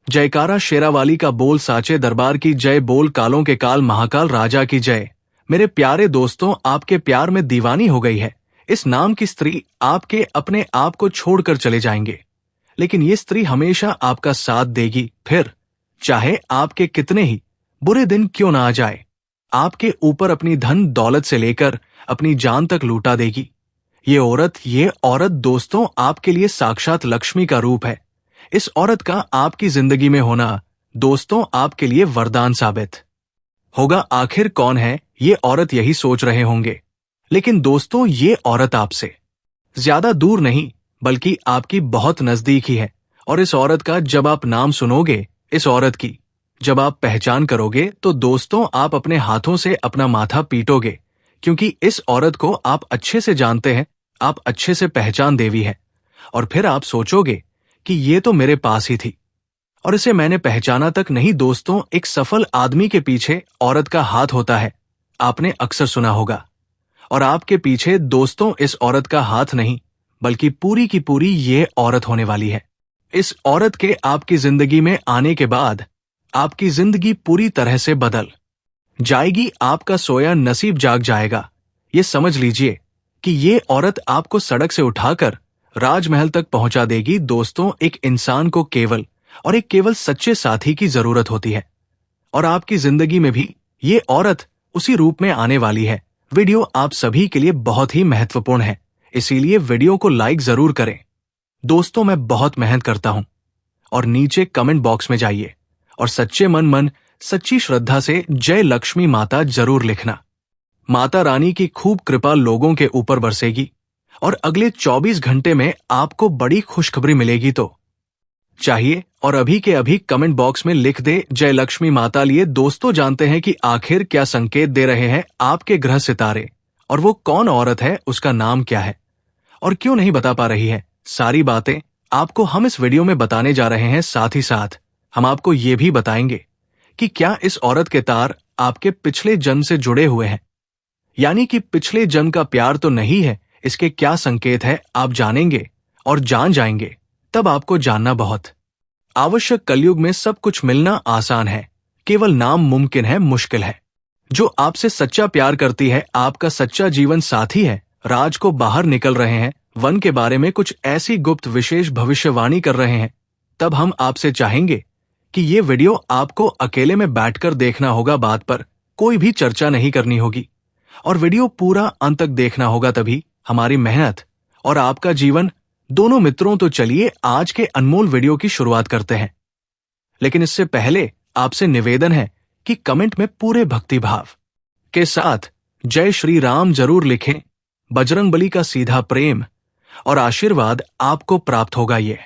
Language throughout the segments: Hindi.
जयकारा शेरावाली का बोल, साचे दरबार की जय बोल, कालों के काल महाकाल राजा की जय। मेरे प्यारे दोस्तों, आपके प्यार में दीवानी हो गई है। इस नाम की स्त्री आपके अपने आप को छोड़कर चले जाएंगे, लेकिन ये स्त्री हमेशा आपका साथ देगी, फिर चाहे आपके कितने ही बुरे दिन क्यों ना आ जाए। आपके ऊपर अपनी धन दौलत से लेकर अपनी जान तक लूटा देगी। ये औरत दोस्तों आपके लिए साक्षात लक्ष्मी का रूप है। इस औरत का आपकी जिंदगी में होना दोस्तों आपके लिए वरदान साबित होगा। आखिर कौन है ये औरत, यही सोच रहे होंगे, लेकिन दोस्तों ये औरत आपसे ज्यादा दूर नहीं बल्कि आपकी बहुत नजदीक ही है। और इस औरत का जब आप नाम सुनोगे, इस औरत की जब आप पहचान करोगे, तो दोस्तों आप अपने हाथों से अपना माथा पीटोगे, क्योंकि इस औरत को आप अच्छे से जानते हैं, आप अच्छे से पहचान देवी है। और फिर आप सोचोगे कि ये तो मेरे पास ही थी और इसे मैंने पहचाना तक नहीं। दोस्तों, एक सफल आदमी के पीछे औरत का हाथ होता है, आपने अक्सर सुना होगा। और आपके पीछे दोस्तों इस औरत का हाथ नहीं बल्कि पूरी की पूरी ये औरत होने वाली है। इस औरत के आपकी जिंदगी में आने के बाद आपकी जिंदगी पूरी तरह से बदल जाएगी। आपका सोया नसीब जाग जाएगा। ये समझ लीजिए कि ये औरत आपको सड़क से उठाकर राजमहल तक पहुंचा देगी। दोस्तों, एक इंसान को केवल सच्चे साथी की जरूरत होती है, और आपकी जिंदगी में भी ये औरत उसी रूप में आने वाली है। वीडियो आप सभी के लिए बहुत ही महत्वपूर्ण है, इसीलिए वीडियो को लाइक जरूर करें। दोस्तों, मैं बहुत मेहनत करता हूं, और नीचे कमेंट बॉक्स में जाइए और सच्चे मन सच्ची श्रद्धा से जय लक्ष्मी माता जरूर लिखना। माता रानी की खूब कृपा लोगों के ऊपर बरसेगी और अगले 24 घंटे में आपको बड़ी खुशखबरी मिलेगी। तो चाहिए और अभी के अभी कमेंट बॉक्स में लिख दे जय लक्ष्मी माता। लिए दोस्तों, जानते हैं कि आखिर क्या संकेत दे रहे हैं आपके ग्रह सितारे, और वो कौन औरत है, उसका नाम क्या है और क्यों नहीं बता पा रही है। सारी बातें आपको हम इस वीडियो में बताने जा रहे हैं। साथ ही साथ हम आपको ये भी बताएंगे कि क्या इस औरत के तार आपके पिछले जन्म से जुड़े हुए हैं, यानी कि पिछले जन्म का प्यार तो नहीं है। इसके क्या संकेत है आप जानेंगे और जान जाएंगे, तब आपको जानना बहुत आवश्यक। कलयुग में सब कुछ मिलना आसान है, केवल नाम मुमकिन है, मुश्किल है। जो आपसे सच्चा प्यार करती है, आपका सच्चा जीवन साथी है, राज को बाहर निकल रहे हैं, वन के बारे में कुछ ऐसी गुप्त विशेष भविष्यवाणी कर रहे हैं, तब हम आपसे चाहेंगे कि ये वीडियो आपको अकेले में बैठकर देखना होगा। बात पर कोई भी चर्चा नहीं करनी होगी और वीडियो पूरा अंत तक देखना होगा, तभी हमारी मेहनत और आपका जीवन दोनों मित्रों। तो चलिए आज के अनमोल वीडियो की शुरुआत करते हैं, लेकिन इससे पहले आपसे निवेदन है कि कमेंट में पूरे भक्तिभाव के साथ जय श्री राम जरूर लिखें। बजरंगबली का सीधा प्रेम और आशीर्वाद आपको प्राप्त होगा। ये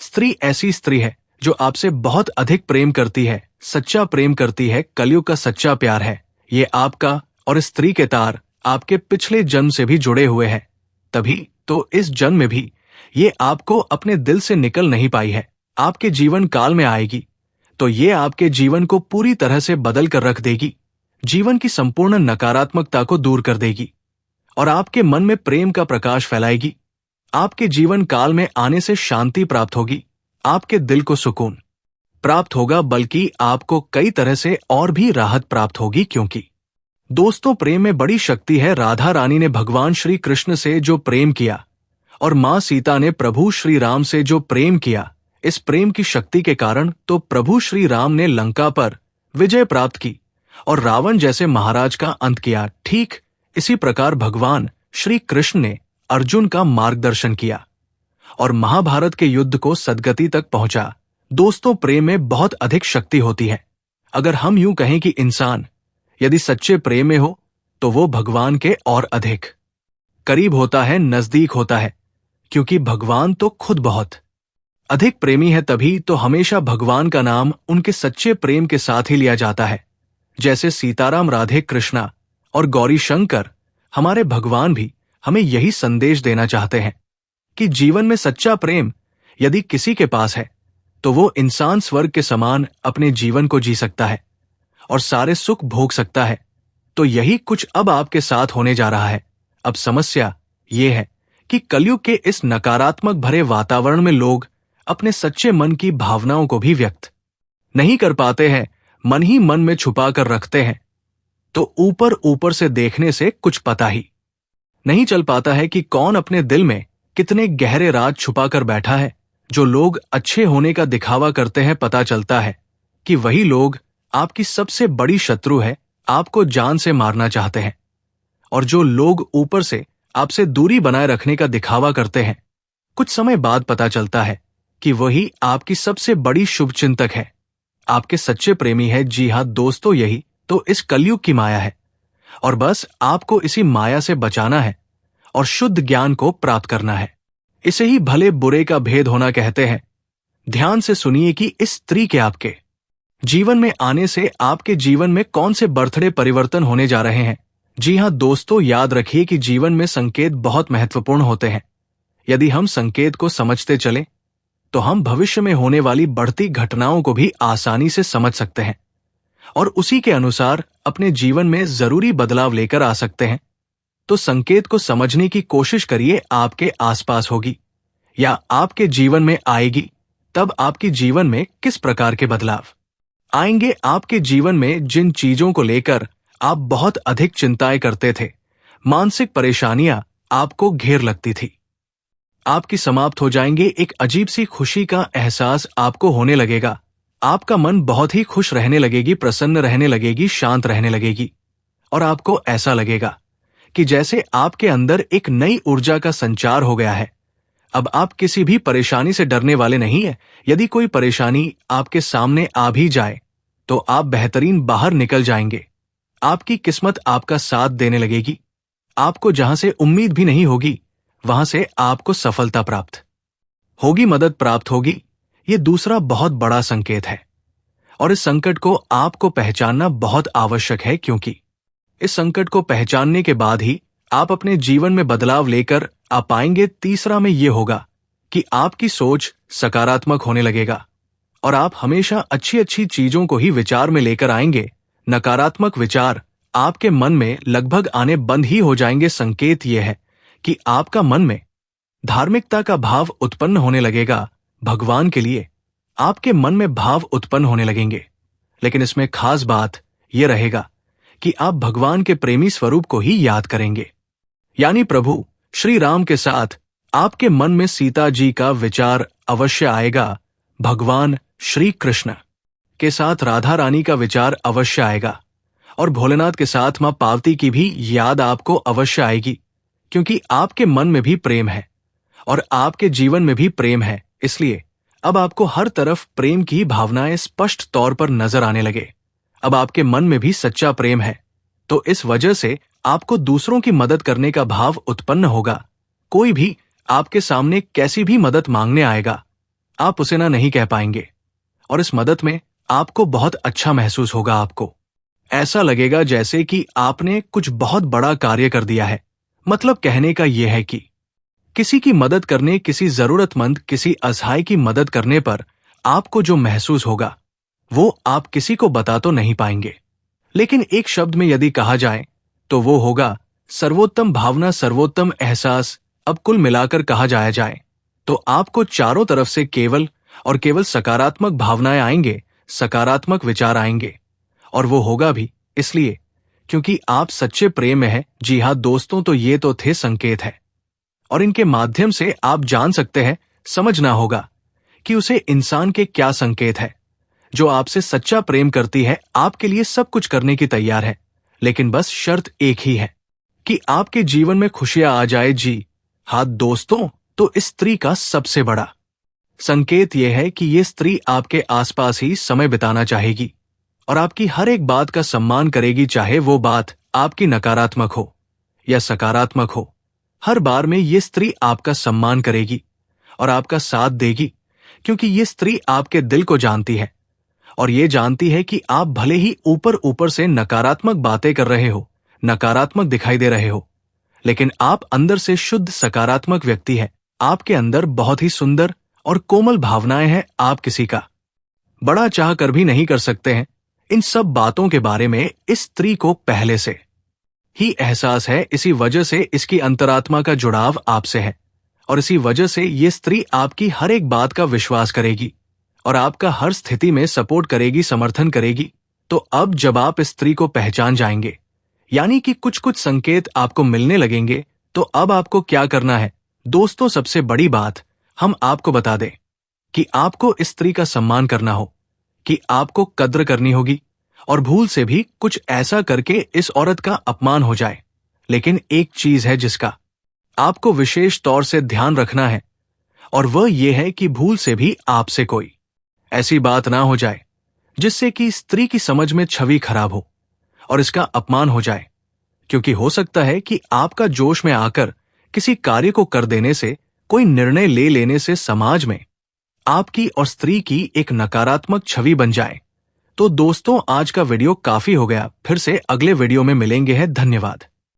स्त्री ऐसी स्त्री है जो आपसे बहुत अधिक प्रेम करती है, सच्चा प्रेम करती है, कलयुग का सच्चा प्यार है। ये आपका और इस स्त्री के तार आपके पिछले जन्म से भी जुड़े हुए हैं, तभी तो इस जन्म में भी ये आपको अपने दिल से निकल नहीं पाई है। आपके जीवन काल में आएगी तो ये आपके जीवन को पूरी तरह से बदल कर रख देगी, जीवन की संपूर्ण नकारात्मकता को दूर कर देगी और आपके मन में प्रेम का प्रकाश फैलाएगी। आपके जीवन काल में आने से शांति प्राप्त होगी, आपके दिल को सुकून प्राप्त होगा, बल्कि आपको कई तरह से और भी राहत प्राप्त होगी। क्योंकि दोस्तों, प्रेम में बड़ी शक्ति है। राधा रानी ने भगवान श्री कृष्ण से जो प्रेम किया और मां सीता ने प्रभु श्री राम से जो प्रेम किया, इस प्रेम की शक्ति के कारण तो प्रभु श्री राम ने लंका पर विजय प्राप्त की और रावण जैसे महाराज का अंत किया। ठीक इसी प्रकार भगवान श्री कृष्ण ने अर्जुन का मार्गदर्शन किया और महाभारत के युद्ध को सदगति तक पहुंचा। दोस्तों, प्रेम में बहुत अधिक शक्ति होती है। अगर हम यूं कहें कि इंसान यदि सच्चे प्रेम में हो तो वो भगवान के और अधिक करीब होता है, नजदीक होता है, क्योंकि भगवान तो खुद बहुत अधिक प्रेमी है। तभी तो हमेशा भगवान का नाम उनके सच्चे प्रेम के साथ ही लिया जाता है। जैसे सीताराम, राधे कृष्णा और गौरी शंकर, हमारे भगवान भी हमें यही संदेश देना चाहते हैं कि जीवन में सच्चा प्रेम यदि किसी के पास है तो वो इंसान स्वर्ग के समान अपने जीवन को जी सकता है और सारे सुख भोग सकता है। तो यही कुछ अब आपके साथ होने जा रहा है। अब समस्या ये है कि कलयुग के इस नकारात्मक भरे वातावरण में लोग अपने सच्चे मन की भावनाओं को भी व्यक्त नहीं कर पाते हैं, मन ही मन में छुपा कर रखते हैं, तो ऊपर ऊपर से देखने से कुछ पता ही नहीं चल पाता है कि कौन अपने दिल में कितने गहरे राज छुपा कर बैठा है। जो लोग अच्छे होने का दिखावा करते हैं, पता चलता है कि वही लोग आपकी सबसे बड़ी शत्रु है, आपको जान से मारना चाहते हैं। और जो लोग ऊपर से आपसे दूरी बनाए रखने का दिखावा करते हैं, कुछ समय बाद पता चलता है कि वही आपकी सबसे बड़ी शुभचिंतक है, आपके सच्चे प्रेमी है। जी हाँ दोस्तों, यही तो इस कलयुग की माया है, और बस आपको इसी माया से बचाना है और शुद्ध ज्ञान को प्राप्त करना है। इसे ही भले बुरे का भेद होना कहते हैं। ध्यान से सुनिए कि इस स्त्री के आपके जीवन में आने से आपके जीवन में कौन से बर्थडे परिवर्तन होने जा रहे हैं। जी हाँ दोस्तों, याद रखिए कि जीवन में संकेत बहुत महत्वपूर्ण होते हैं। यदि हम संकेत को समझते चलें तो हम भविष्य में होने वाली बढ़ती घटनाओं को भी आसानी से समझ सकते हैं और उसी के अनुसार अपने जीवन में जरूरी बदलाव लेकर आ सकते हैं। तो संकेत को समझने की कोशिश करिए, आपके आसपास होगी या आपके जीवन में आएगी, तब आपके जीवन में किस प्रकार के बदलाव आएंगे। आपके जीवन में जिन चीजों को लेकर आप बहुत अधिक चिंताएं करते थे, मानसिक परेशानियां आपको घेर लगती थी, आपकी समाप्त हो जाएंगे। एक अजीब सी खुशी का एहसास आपको होने लगेगा। आपका मन बहुत ही खुश रहने लगेगी, प्रसन्न रहने लगेगी, शांत रहने लगेगी, और आपको ऐसा लगेगा कि जैसे आपके अंदर एक नई ऊर्जा का संचार हो गया है। अब आप किसी भी परेशानी से डरने वाले नहीं है। यदि कोई परेशानी आपके सामने आ भी जाए तो आप बेहतरीन बाहर निकल जाएंगे। आपकी किस्मत आपका साथ देने लगेगी। आपको जहां से उम्मीद भी नहीं होगी, वहां से आपको सफलता प्राप्त होगी, मदद प्राप्त होगी। ये दूसरा बहुत बड़ा संकेत है, और इस संकट को आपको पहचानना बहुत आवश्यक है, क्योंकि इस संकट को पहचानने के बाद ही आप अपने जीवन में बदलाव लेकर आ पाएंगे। तीसरा में यह होगा कि आपकी सोच सकारात्मक होने लगेगा और आप हमेशा अच्छी अच्छी चीजों को ही विचार में लेकर आएंगे। नकारात्मक विचार आपके मन में लगभग आने बंद ही हो जाएंगे। संकेत यह है कि आपका मन में धार्मिकता का भाव उत्पन्न होने लगेगा। भगवान के लिए आपके मन में भाव उत्पन्न होने लगेंगे, लेकिन इसमें खास बात यह रहेगा कि आप भगवान के प्रेमी स्वरूप को ही याद करेंगे, यानी प्रभु श्री राम के साथ आपके मन में सीता जी का विचार अवश्य आएगा। भगवान श्री कृष्ण के साथ राधा रानी का विचार अवश्य आएगा, और भोलेनाथ के साथ मां पार्वती की भी याद आपको अवश्य आएगी, क्योंकि आपके मन में भी प्रेम है और आपके जीवन में भी प्रेम है। इसलिए अब आपको हर तरफ प्रेम की भावनाएं स्पष्ट तौर पर नजर आने लगे। अब आपके मन में भी सच्चा प्रेम है, तो इस वजह से आपको दूसरों की मदद करने का भाव उत्पन्न होगा। कोई भी आपके सामने कैसी भी मदद मांगने आएगा, आप उसे ना नहीं कह पाएंगे, और इस मदद में आपको बहुत अच्छा महसूस होगा। आपको ऐसा लगेगा जैसे कि आपने कुछ बहुत बड़ा कार्य कर दिया है। मतलब कहने का यह है कि किसी की मदद करने, किसी जरूरतमंद, किसी असहाय की मदद करने पर आपको जो महसूस होगा वो आप किसी को बता तो नहीं पाएंगे, लेकिन एक शब्द में यदि कहा जाए तो वो होगा सर्वोत्तम भावना, सर्वोत्तम एहसास। अब कुल मिलाकर कहा जाए तो आपको चारों तरफ से केवल और केवल सकारात्मक भावनाएं आएंगे, सकारात्मक विचार आएंगे, और वो होगा भी इसलिए क्योंकि आप सच्चे प्रेम में हैं। जी हाँ दोस्तों, तो ये तो थे संकेत है, और इनके माध्यम से आप जान सकते हैं। समझना होगा कि उसे इंसान के क्या संकेत है। जो आपसे सच्चा प्रेम करती है, आपके लिए सब कुछ करने की तैयार है, लेकिन बस शर्त एक ही है कि आपके जीवन में खुशियां आ जाए। जी हाँ दोस्तों, तो इस स्त्री का सबसे बड़ा संकेत यह है कि ये स्त्री आपके आसपास ही समय बिताना चाहेगी और आपकी हर एक बात का सम्मान करेगी, चाहे वो बात आपकी नकारात्मक हो या सकारात्मक हो। हर बार में ये स्त्री आपका सम्मान करेगी और आपका साथ देगी, क्योंकि ये स्त्री आपके दिल को जानती है और ये जानती है कि आप भले ही ऊपर ऊपर से नकारात्मक बातें कर रहे हो, नकारात्मक दिखाई दे रहे हो, लेकिन आप अंदर से शुद्ध सकारात्मक व्यक्ति है। आपके अंदर बहुत ही सुंदर और कोमल भावनाएं हैं। आप किसी का बड़ा चाह कर भी नहीं कर सकते हैं। इन सब बातों के बारे में इस स्त्री को पहले से ही एहसास है। इसी वजह से इसकी अंतरात्मा का जुड़ाव आपसे है और इसी वजह से ये स्त्री आपकी हर एक बात का विश्वास करेगी और आपका हर स्थिति में सपोर्ट करेगी, समर्थन करेगी। तो अब जब आप इस स्त्री को पहचान जाएंगे, यानी कि कुछ कुछ संकेत आपको मिलने लगेंगे, तो अब आपको क्या करना है? दोस्तों, सबसे बड़ी बात हम आपको बता दें कि आपको इस स्त्री का सम्मान करना हो, कि आपको कद्र करनी होगी, और भूल से भी कुछ ऐसा करके इस औरत का अपमान हो जाए। लेकिन एक चीज है जिसका आपको विशेष तौर से ध्यान रखना है, और वह यह है कि भूल से भी आपसे कोई ऐसी बात ना हो जाए जिससे कि स्त्री की समझ में छवि खराब हो और इसका अपमान हो जाए। क्योंकि हो सकता है कि आपका जोश में आकर किसी कार्य को कर देने से, कोई निर्णय ले लेने से समाज में आपकी और स्त्री की एक नकारात्मक छवि बन जाए। तो दोस्तों, आज का वीडियो काफी हो गया। फिर से अगले वीडियो में मिलेंगे हैं। धन्यवाद।